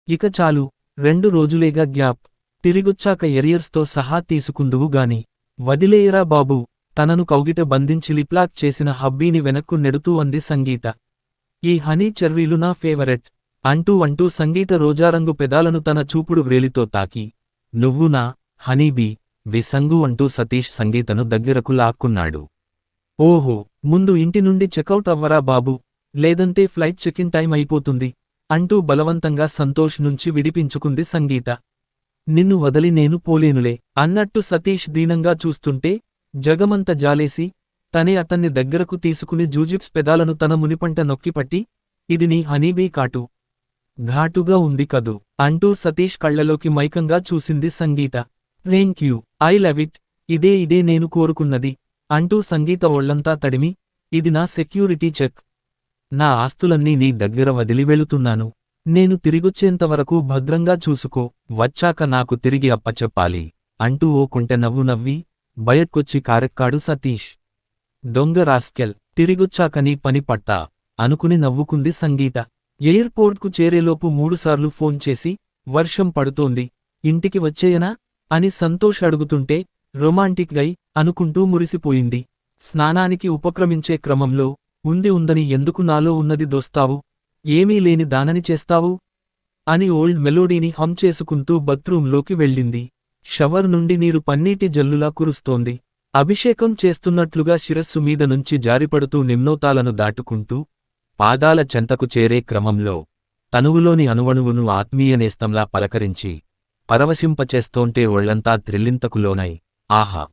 ఇక చాలు, 2 రోజులేగా గ్యాప్. తిరిగొచ్చాక ఎరియర్స్తో సహా తీసుకుందువు గాని. వదిలేయరా బాబూ, తనను కౌగిట బంధించి లిప్లాక్ చేసిన హబ్బీని వెనక్కు నెడుతూ అంది సంగీత. ఈ హనీ చెర్రీలు నా ఫేవరెట్ అంటూ సంగీత రోజారంగు పెదాలను తన చూపుడు వ్రేలితో తాకి, నువ్వు నా హనీబీ విసంగు అంటూ సతీష్ సంగీతను దగ్గరకు లాక్కున్నాడు. ఓహో, ముందు ఇంటి నుండి చెక్అవుట్ అవ్వరా బాబూ, లేదంటే ఫ్లైట్ చెకిన్ టైం అయిపోతుంది అంటూ బలవంతంగా సంతోష్ నుంచి విడిపించుకుంది సంగీత. నిన్ను వదలి నేను పోలేనులే అన్నట్టు సతీష్ దీనంగా చూస్తుంటే జగమంత జాలేసి తనే అతన్ని దగ్గరకు తీసుకుని జూజిప్స్ పెదాలను తన మునిపంట నొక్కిపట్టి, ఇది నీ హనీబీ కాటు. ఘాటుగా ఉంది కదూ అంటూ సతీష్ కళ్లలోకి మైకంగా చూసింది సంగీత. థాంక్యూ, ఐ లవ్ ఇట్, ఇదే నేను కోరుకున్నది అంటూ సంగీత ఒళ్లంతా తడిమి, ఇది నా సెక్యూరిటీ చెక్. నా ఆస్తులన్నీ నీ దగ్గర వదిలి వెళుతున్నాను. నేను తిరిగొచ్చేంతవరకు భద్రంగా చూసుకో, వచ్చాక నాకు తిరిగి అప్పచెప్పాలి అంటూ ఓ కుంటె నవ్వు నవ్వి బయట్కొచ్చి కారెక్కాడు సతీష్. దొంగ రాస్కెల్, తిరిగొచ్చాక నీ పని పట్టా అనుకుని నవ్వుకుంది సంగీత. ఎయిర్పోర్ట్కు చేరేలోపు 3 సార్లు ఫోన్ చేసి, వర్షం పడుతోంది, ఇంటికి వచ్చేయనా అని సంతోష్ అడుగుతుంటే రొమాంటిక్ గై అనుకుంటూ మురిసిపోయింది. స్నానానికి ఉపక్రమించే క్రమంలో, ఉందని ఎందుకు నాలో ఉన్నది దోస్తావు, ఏమీ లేని దానని చేస్తావు అని ఓల్డ్ మెలోడీని హమ్ చేసుకుంటూ బత్రూంలోకి వెళ్ళింది. షవర్ నుండి నీరు పన్నీటి జల్లులా కురుస్తోంది. అభిషేకం చేస్తున్నట్లుగా శిరస్సు మీద నుంచి జారిపడుతూ నిమ్నోతాలను దాటుకుంటూ పాదాల చెంతకు చేరే క్రమంలో తనువులోని అణువణువును ఆత్మీయనేస్తంలా పలకరించి పరవశింపచేస్తోంటే ఒళ్లంతా త్రిల్లింతకు లోనై, ఆహా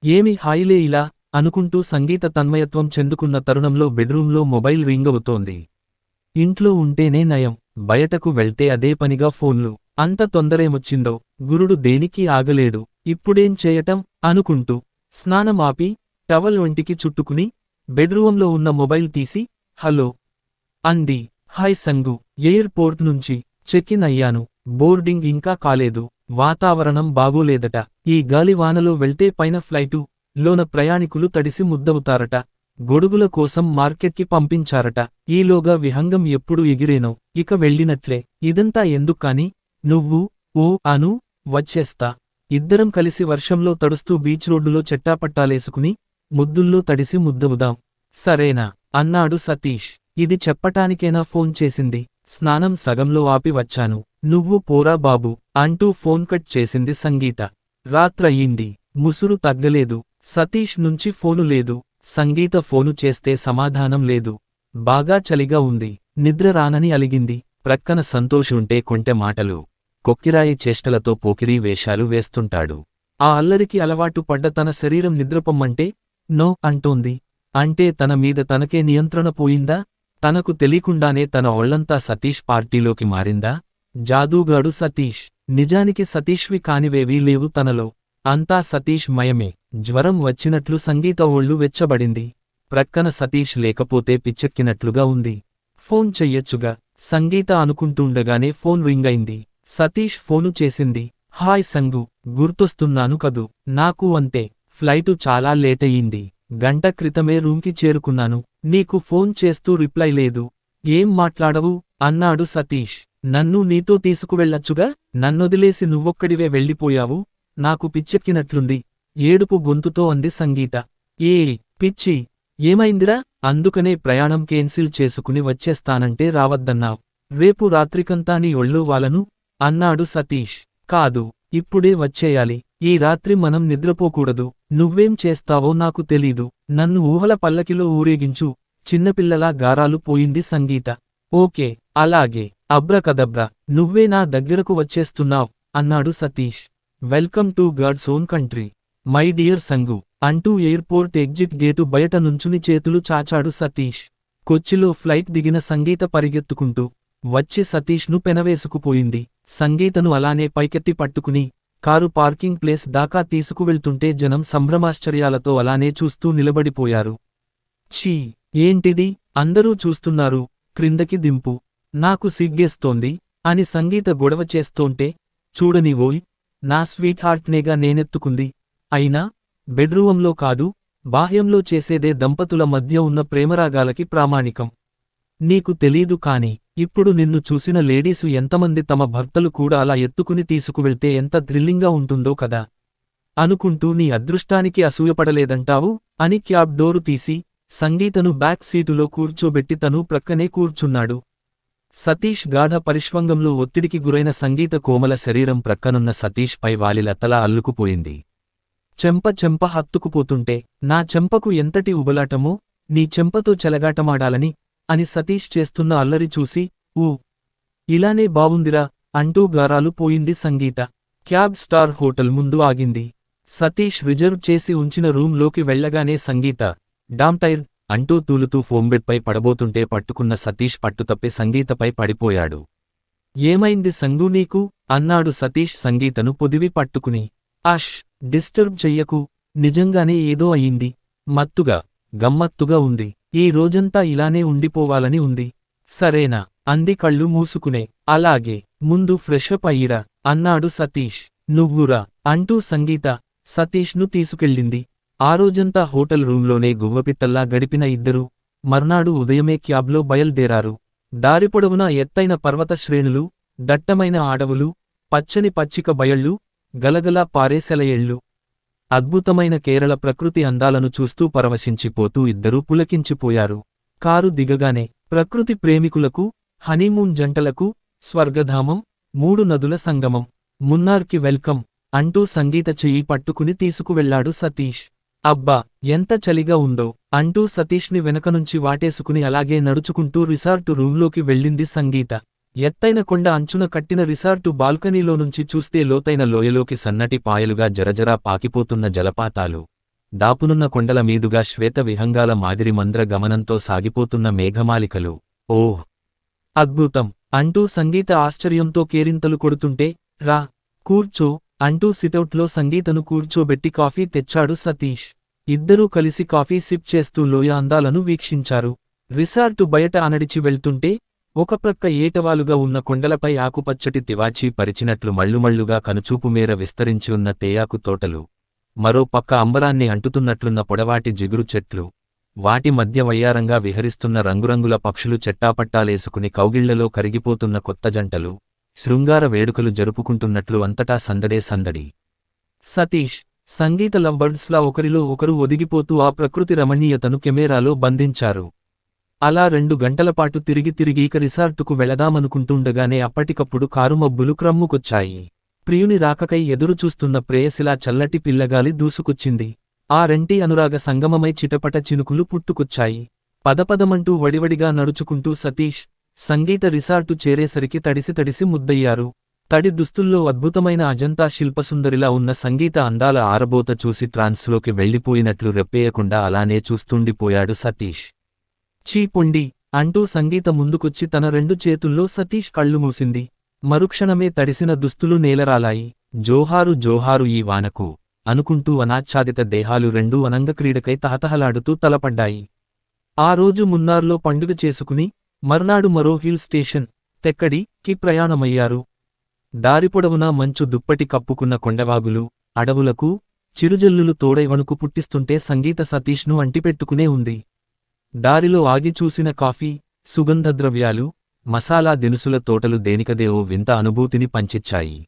ఏమి హాయిలే ఇలా అనుకుంటూ సంగీత తన్మయత్వం చెందుకున్న తరుణంలో బెడ్రూంలో మొబైల్ రింగ్ అవుతోంది. ఇంట్లో ఉంటేనే నయం, బయటకు వెళ్తే అదే పనిగా ఫోన్లు. అంత తొందరేమొచ్చిందో, గురుడు దేనికి ఆగలేడు, ఇప్పుడేం చేయటం అనుకుంటూ స్నానం ఆపి టవల్ ఒంటికి చుట్టుకుని బెడ్రూంలో ఉన్న మొబైల్ తీసి హలో అంది. హాయ్ సంగు, ఎయిర్పోర్ట్ నుంచి చెక్-ఇన్ అయ్యాను, బోర్డింగ్ ఇంకా కాలేదు, వాతావరణం బాగోలేదట, ఈ గాలివానలో వెళ్తే పైన ఫ్లైటు లోన ప్రయాణికులు తడిసి ముద్దవుతారట, గొడుగుల కోసం మార్కెట్కి పంపించారట, ఈలోగా విహంగం ఎప్పుడు ఎగిరేనో, ఇక వెళ్ళినట్లే, ఇదంతా ఎందుక్కాని, నువ్వు ఓ అను వచ్చేస్తా, ఇద్దరం కలిసి వర్షంలో తడుస్తూ బీచ్ రోడ్డులో చెట్టాపట్టాలేసుకుని ముద్దుల్లో తడిసి ముద్దవుదాం, సరేనా అన్నాడు సతీష్. ఇది చెప్పటానికేనా ఫోన్ చేసింది, స్నానం సగంలో ఆపి వచ్చాను, నువ్వు పోరా బాబూ అంటూ ఫోన్ కట్ చేసింది సంగీత. రాత్రయ్యింది, ముసురు తగ్గలేదు, సతీష్ నుంచి ఫోను లేదు, సంగీత ఫోను చేస్తే సమాధానం లేదు. బాగా చలిగా ఉంది, నిద్ర రానని అలిగింది. ప్రక్కన సంతోష్ ఉంటే కొంటె మాటలు, కొక్కిరాయి చేష్టలతో పోకిరీ వేషాలు వేస్తుంటాడు. ఆ అల్లరికి అలవాటు పడ్డ తన శరీరం నిద్రపొమ్మంటే నో అంటోంది. అంటే తన మీద తనకే నియంత్రణ పోయిందా? తనకు తెలియకుండానే తన ఒళ్లంతా సతీష్ పార్టీలోకి మారిందా? జాదూగాడు సతీష్. నిజానికి సతీష్వి కానివేవీ లేవు తనలో, అంతా సతీష్ మయమే. జ్వరం వచ్చినట్లు సంగీత ఒళ్ళు వెచ్చబడింది. ప్రక్కన సతీష్ లేకపోతే పిచ్చెక్కినట్లుగా ఉంది. ఫోన్ చెయ్యొచ్చుగా సంగీత అనుకుంటుండగానే ఫోన్ రింగ్ అయింది. సతీష్ ఫోను చేసింది. హాయ్ సంగు, గుర్తొస్తున్నాను కదూ, నాకు అంతే, ఫ్లైటు చాలా లేటయ్యింది, గంట క్రితమే రూమ్కి చేరుకున్నాను, నీకు ఫోన్ చేస్తూ రిప్లై లేదు, ఏం మాట్లాడవు అన్నాడు సతీష్. నన్ను నీతో తీసుకువెళ్ళొచ్చుగా, నన్నొదిలేసి నువ్వొక్కడివే వెళ్ళిపోయావు, నాకు పిచ్చెక్కినట్లుంది ఏడుపు గొంతుతో అంది సంగీత. ఏ పిచ్చి, ఏమైందిరా? అందుకనే ప్రయాణం కేన్సిల్ చేసుకుని వచ్చేస్తానంటే రావద్దన్నావ్, రేపు రాత్రికంతా నీ ఒళ్ళో వాలను అన్నాడు సతీష్. కాదు, ఇప్పుడే వచ్చేయాలి, ఈ రాత్రి మనం నిద్రపోకూడదు, నువ్వేం చేస్తావో నాకు తెలీదు, నన్ను ఊహల పల్లకిలో ఊరేగించు, చిన్నపిల్లలా గారాలు పోయింది సంగీత. ఓకే, అలాగే, అబ్రకదబ్రా, నువ్వే నా దగ్గరకు వచ్చేస్తున్నావ్ అన్నాడు Satish. Welcome to God's own country my dear Sangu అంటూ ఎయిర్పోర్ట్ ఎగ్జిట్ గేటు బయట నుంచుని చేతులు చాచాడు సతీష్. కొచ్చిలో ఫ్లైట్ దిగిన సంగీత పరిగెత్తుకుంటూ వచ్చి సతీష్ను పెనవేసుకుపోయింది. సంగీతను అలానే పైకెత్తి పట్టుకుని కారు పార్కింగ్ ప్లేస్ దాకా తీసుకువెళ్తుంటే జనం సంభ్రమాశ్చర్యాలతో అలానే చూస్తూ నిలబడిపోయారు. ఛీ, ఏంటిది, అందరూ చూస్తున్నారు, క్రిందకి దింపు, నాకు సిగ్గేస్తోంది అని సంగీత గొడవ చేస్తోంటే, చూడనివోయ్, నా స్వీట్ హార్ట్నేగా నేనెత్తుకుంది, అయినా బెడ్రూంలో కాదు, బాహ్యంలో చేసేదే దంపతుల మధ్య ఉన్న ప్రేమరాగాలకి ప్రామాణికం. నీకు తెలీదు కాని ఇప్పుడు నిన్ను చూసిన లేడీసు ఎంతమంది తమ భర్తలు కూడా అలా ఎత్తుకుని తీసుకువెళ్తే ఎంత థ్రిల్లింగ్గా ఉంటుందో కదా అనుకుంటూ నీ అదృష్టానికి అసూయపడలేదంటావు అని క్యాబ్ డోరు తీసి సంగీతను బ్యాక్ సీటులో కూర్చోబెట్టి తను ప్రక్కనే కూర్చున్నాడు. సతీష్ గాఢ పరిష్వంగంలో ఒత్తిడికి గురైన సంగీత కోమల శరీరం ప్రక్కనున్న సతీష్ పై వాలిలతలా అల్లుకుపోయింది. చెంప హత్తుకుపోతుంటే నా చెంపకు ఎంతటి ఉబలాటమో నీ చెంపతో చెలగాటమాడాలని అని సతీష్ చేస్తున్న అల్లరి చూసి ఇలానే బావుందిరా అంటూ గారాలు పోయింది సంగీత. క్యాబ్ స్టార్ హోటల్ ముందు ఆగింది. సతీష్ రిజర్వ్ చేసి ఉంచిన రూంలోకి వెళ్లగానే సంగీత డామ్టైర్ అంటూ తూలుతూ ఫోంబెడ్పై పడబోతుంటే పట్టుకున్న సతీష్ పట్టుతప్పి సంగీతపై పడిపోయాడు. ఏమైంది సంగూ నీకు అన్నాడు సతీష్ సంగీతను పొదివి పట్టుకుని. డిస్టర్బ్ చెయ్యకు, నిజంగానే ఏదో అయింది. గమ్మత్తుగా ఉంది. ఈ రోజంతా ఇలానే ఉండిపోవాలని ఉంది. సరేనా అంది కళ్ళు మూసుకునే. అలాగే, ముందు ఫ్రెషప్ అయ్యిరా అన్నాడు సతీష్. నువ్వురా అంటూ సంగీత సతీష్ను తీసుకెళ్ళింది. ఆ రోజంతా హోటల్ రూంలోనే గువ్వపిట్టల్లా గడిపిన ఇద్దరూ మర్నాడు ఉదయమే క్యాబ్లో బయల్దేరారు. దారిపొడవునా ఎత్తైన పర్వత శ్రేణులు, దట్టమైన అడవులు, పచ్చని పచ్చిక బయళ్ళు, గలగలా పారే సెలయేళ్ళు. అద్భుతమైన కేరళ ప్రకృతి అందాలను చూస్తూ పరవశించిపోతూ ఇద్దరూ పులకించిపోయారు. కారు దిగగానే ప్రకృతి ప్రేమికులకు, హనీమూన్ జంటలకు స్వర్గధామం, 3 నదుల సంగమం, మున్నార్కి వెల్కమ్ అంటూ సంగీత చెయ్యి పట్టుకుని తీసుకువెళ్లాడు సతీష్. అబ్బా ఎంత చలిగా ఉందో అంటూ సతీష్ని వెనకనుంచి వాటేసుకుని అలాగే నడుచుకుంటూ రిసార్టు రూంలోకి వెళ్ళింది సంగీత. ఎత్తైన కొండ అంచున కట్టిన రిసార్టు బాల్కనీలోనుంచి చూస్తే లోతైన లోయలోకి సన్నటి పాయలుగా జరజరా పాకిపోతున్న జలపాతాలు, దాపునున్న కొండల మీదుగా శ్వేత విహంగాల మాదిరి మంద్ర గమనంతో సాగిపోతున్న మేఘమాలికలు. ఓహ్ అద్భుతం అంటూ సంగీత ఆశ్చర్యంతో కేరింతలు కొడుతుంటే రా కూర్చో అంటూ సిటౌట్లో సంగీతను కూర్చోబెట్టి కాఫీ తెచ్చాడు సతీష్. ఇద్దరూ కలిసి కాఫీ సిప్ చేస్తూ లోయ అందాలను వీక్షించారు. రిసార్టు బయట అనడిచి వెళ్తుంటే ఒక ప్రక్క ఏటవాలుగా ఉన్న కొండలపై ఆకుపచ్చటి తివాచీ పరిచినట్లు మళ్ళుమళ్ళుగా కనుచూపు మేర విస్తరించి ఉన్న తేయాకు తోటలు, మరో పక్క అంబరాన్ని అంటుతున్నట్లున్న పొడవాటి జిగురు చెట్లు, వాటి మధ్య వయ్యారంగా విహరిస్తున్న రంగురంగుల పక్షులు చెట్టాపట్టాలేసుకుని కౌగిళ్లలో కరిగిపోతున్న కొత్త జంటలు, శృంగార వేడుకలు జరుపుకుంటున్నట్లు అంతటా సందడే సందడి. సతీష్, సంగీత లవ్బర్డ్స్లా ఒకరిలో ఒకరు ఒదిగిపోతూ ఆ ప్రకృతి రమణీయతను కెమెరాలో బంధించారు. అలా 2 గంటలపాటు తిరిగి ఇక రిసార్టుకు వెళదామనుకుంటుండగానే అప్పటికప్పుడు కారుమబ్బులు క్రమ్ముకొచ్చాయి. ప్రియుని రాకకై ఎదురుచూస్తున్న ప్రేయసిలా చల్లటి పిల్లగాలి దూసుకొచ్చింది. ఆ రెంటి అనురాగ సంగమమై చిటపట చినుకులు పుట్టుకొచ్చాయి. పదపదమంటూ వడివడిగా నడుచుకుంటూ సతీష్, సంగీత రిసార్టు చేరేసరికి తడిసి ముద్దయ్యారు. తడి దుస్తుల్లో అద్భుతమైన అజంతా శిల్పసుందరిలా ఉన్న సంగీత అందాల ఆరబోత చూసి ట్రాన్స్లోకి వెళ్లిపోయినట్లు రెప్పేయకుండా అలానే చూస్తుండిపోయాడు సతీష్. చీపొండి అంటూ సంగీత ముందుకొచ్చి తన 2 చేతుల్లో సతీష్ కళ్ళు మూసింది. మరుక్షణమే తడిసిన దుస్తులు నేలరాలాయి. జోహారు ఈ వానకు అనుకుంటూ అనాచ్ఛాదిత దేహాలు 2 అనంగక్రీడకై తహతహలాడుతూ తలపడ్డాయి. ఆ రోజు మున్నార్లో పండుగ చేసుకుని మర్నాడు మరో హిల్ స్టేషన్ తెక్కడికి ప్రయాణమయ్యారు. దారిపొడవునా మంచు దుప్పటి కప్పుకున్న కొండవాగులు, అడవులకు చిరుజల్లులు తోడై వణుకు పుట్టిస్తుంటే సంగీత సతీష్ను అంటిపెట్టుకునే ఉంది. దారిలో ఆగి చూసిన కాఫీ, సుగంధద్రవ్యాలు, మసాలా దినుసుల తోటలు దేనికదే ఓ వింత అనుభూతిని పంచిచ్చాయి.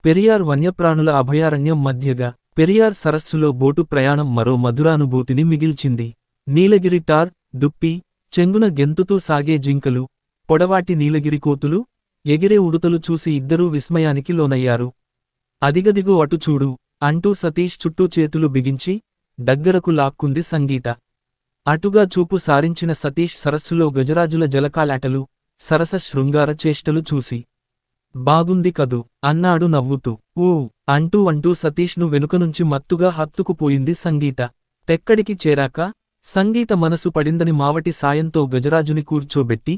పెరియార్ వన్యప్రాణుల అభయారణ్యం మధ్యగా పెరియార్ సరస్సులో బోటు ప్రయాణం మరో మధురానుభూతిని మిగిల్చింది. నీలగిరి టార్, దుప్పి, చెంగున గెంతుతూ సాగే జింకలు, పొడవాటి నీలగిరి కోతులు, ఎగిరే ఉడుతలు చూసి ఇద్దరూ విస్మయానికి లోనయ్యారు. అదిగదిగో అటు చూడు అంటూ సతీష్ చుట్టూ చేతులు బిగించి దగ్గరకు లాక్కుంది సంగీత. అటుగా చూపు సారించిన సతీష్ సరస్సులో గజరాజుల జలకాలాటలు, సరస శృంగార చేష్టలు చూసి బాగుంది కదూ అన్నాడు నవ్వుతూ. అంటూ సతీష్ను వెనుకనుంచి మత్తుగా హత్తుకుపోయింది సంగీత. తెక్కడికి చేరాక సంగీత మనసు పడిందని మావటి సాయంతో గజరాజుని కూర్చోబెట్టి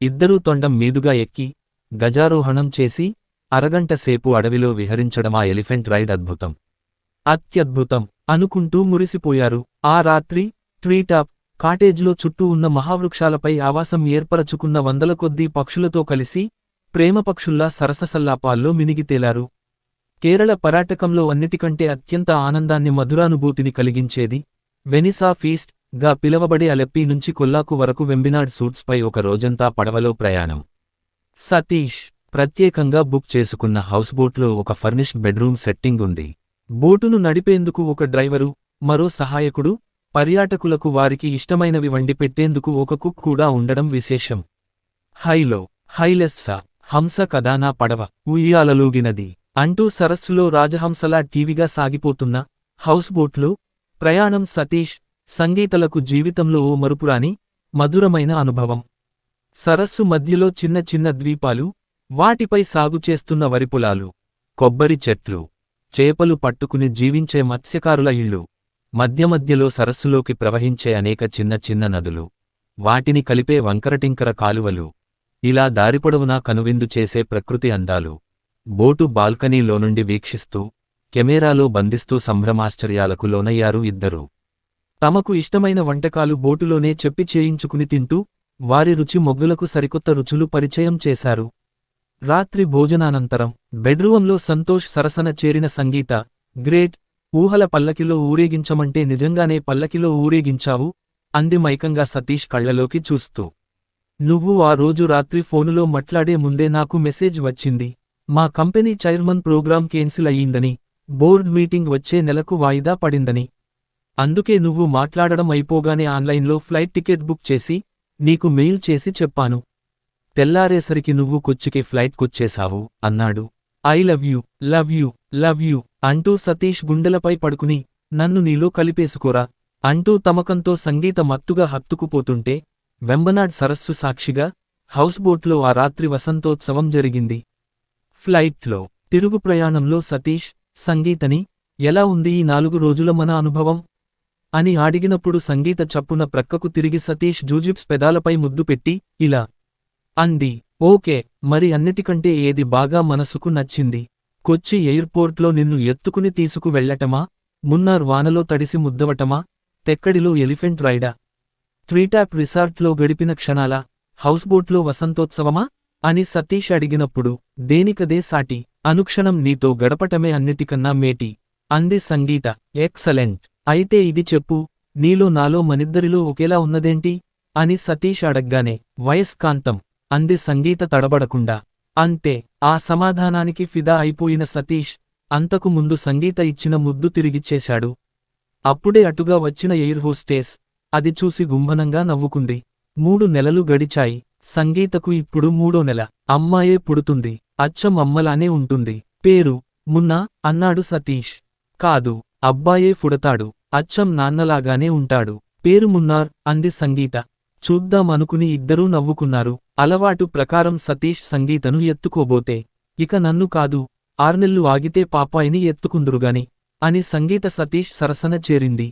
ఇద్దరూ తొండం మీదుగా ఎక్కి గజారోహణం చేసి అరగంట సేపు అడవిలో విహరించడమా ఎలిఫెంట్ రైడ్ అద్భుతం, అత్యద్భుతం అనుకుంటూ మురిసిపోయారు. ఆ రాత్రి ట్రీటాప్ కాటేజ్లో చుట్టూ ఉన్న మహావృక్షాలపై ఆవాసం ఏర్పరచుకున్న 100ల కొద్దీ పక్షులతో కలిసి ప్రేమపక్షుల్లా సరససల్లాపాల్లో మినిగితేలారు. కేరళ పర్యాటకంలో అన్నిటికంటే అత్యంత ఆనందాన్ని మధురానుభూతిని కలిగించేది వెనిసా ఫీస్ట్ గా పిలవబడే అలెప్పీ నుంచి కొల్లాకు వరకు వెంబినాడ్ సూట్స్పై ఒక రోజంతా పడవలో ప్రయాణం. సతీష్ ప్రత్యేకంగా బుక్ చేసుకున్న హౌస్బోట్లో ఒక ఫర్నిష్డ్ బెడ్రూమ్ సెట్టింగ్ ఉంది. బోటును నడిపేందుకు ఒక డ్రైవరు, మరో సహాయకుడు, పర్యాటకులకు వారికి ఇష్టమైనవి వండి పెట్టేందుకు ఒక కుక్ కూడా ఉండడం విశేషం. హైలెస్స హంస కదానా పడవ ఉయ్యాలలూగినది అంటూ సరస్సులో రాజహంసలా టీవీగా సాగిపోతున్న హౌస్బోట్లో ప్రయాణం సతీష్, సంగీతలకు జీవితంలో ఓ మరుపురాని, మధురమైన అనుభవం. సరస్సు మధ్యలో చిన్న చిన్న ద్వీపాలు, వాటిపై సాగు చేస్తున్న వరిపొలాలు, కొబ్బరి చెట్లు, చేపలు పట్టుకుని జీవించే మత్స్యకారుల ఇళ్ళు, మధ్యమధ్యలో సరస్సులోకి ప్రవహించే అనేక చిన్న చిన్న నదులు, వాటిని కలిపే వంకరటింకర కాలువలు, ఇలా దారిపొడవునా కనువిందు చేసే ప్రకృతి అందాలు. బోటు బాల్కనీలో నుండి వీక్షిస్తూ, కెమెరాలో బంధిస్తూ సంభ్రమాశ్చర్యాలకు లోనయ్యారు ఇద్దరూ. తమకు ఇష్టమైన వంటకాలు బోటులోనే చెప్పి చేయించుకుని తింటూ, వారి రుచి మొగ్గులకు సరికొత్త రుచులు పరిచయం చేశారు. రాత్రి భోజనానంతరం బెడ్రూంలో సంతోష్ సరసన చేరిన సంగీత, గ్రేట్, ఊహల పల్లకిలో ఊరేగించమంటే నిజంగానే పల్లకిలో ఊరేగించావు అంది మైకంగా సతీష్ కళ్లలోకి చూస్తూ. నువ్వు ఆ రోజు రాత్రి ఫోనులో మాట్లాడే ముందే నాకు మెసేజ్ వచ్చింది. మా కంపెనీ చైర్మన్ ప్రోగ్రాం కేన్సిల్ అయ్యిందని, బోర్డ్ మీటింగ్ వచ్చే నెలకు వాయిదా పడిందని. అందుకే నువ్వు మాట్లాడడం అయిపోగానే ఆన్లైన్లో ఫ్లైట్ టికెట్ బుక్ చేసి, నీకు మెయిల్ చేసి చెప్పాను. తెల్లారేసరికి నువ్వు కొచ్చికి ఫ్లైట్కొచ్చేశావు అన్నాడు. ఐ లవ్ యూ అంటూ సతీష్ గుండెలపై పడుకుని, నన్ను నీలో కలిపేసుకోరా అంటూ తమకంతో సంగీత మత్తుగా హత్తుకుపోతుంటే, వెంబనాడ్ సరస్సు సాక్షిగా హౌస్బోట్లో ఆ రాత్రి వసంతోత్సవం జరిగింది. ఫ్లైట్లో తిరుగు ప్రయాణంలో సతీష్, సంగీతని, ఎలా ఉంది ఈ 4 రోజుల మన అనుభవం అని అడిగినప్పుడు సంగీత చప్పున ప్రక్కకు తిరిగి సతీష్ జూజిప్స్ పెదాలపై ముద్దు పెట్టి, ఇలా అంది. ఓకే, మరి అన్నిటికంటే ఏది బాగా మనసుకు నచ్చింది? కొచ్చి ఎయిర్పోర్ట్లో నిన్ను ఎత్తుకుని తీసుకు వెళ్లటమా, మున్నార్ వానలో తడిసి ముద్దవటమా, తెక్కడిలో ఎలిఫెంట్ రైడా, ట్రీటాప్ రిసార్ట్లో గడిపిన క్షణాలా, హౌస్బోట్లో వసంతోత్సవమా అని సతీష్ అడిగినప్పుడు, దేనికదే సాటి, అనుక్షణం నీతో గడపటమే అన్నిటికన్నా మేటి అంది సంగీత. ఎక్సలెంట్, అయితే ఇది చెప్పు, నీలో నాలో మనిద్దరిలో ఒకేలా ఉన్నదేంటి అని సతీష్ అడగ్గానే, వయస్కాంతం అంది సంగీత తడబడకుండా. అంతే, ఆ సమాధానానికి ఫిదా అయిపోయిన సతీష్, అంతకు ముందు సంగీత ఇచ్చిన ముద్దు తిరిగిచ్చేశాడు. అప్పుడే అటుగా వచ్చిన ఎయిర్ హోస్టేస్ అది చూసి గుంభనంగా నవ్వుకుంది. 3 నెలలు గడిచాయి. సంగీతకు ఇప్పుడు 3వ నెల. అమ్మాయే పుడుతుంది. అచ్చం అమ్మలానే ఉంటుంది. పేరు మున్నా అన్నాడు సతీష్. కాదు, అబ్బాయే పుడతాడు. అచ్చం నాన్నలాగానే ఉంటాడు. పేరు మున్నార్ అంది సంగీత. చూద్దాం అనుకుని ఇద్దరూ నవ్వుకున్నారు. అలవాటు ప్రకారం సతీష్ సంగీతను ఎత్తుకోబోతే, ఇక నన్ను కాదు, 6 నెల్లు ఆగితే పాపాయిని ఎత్తుకుందురుగాని అని సంగీత సతీష్ సరసన చేరింది.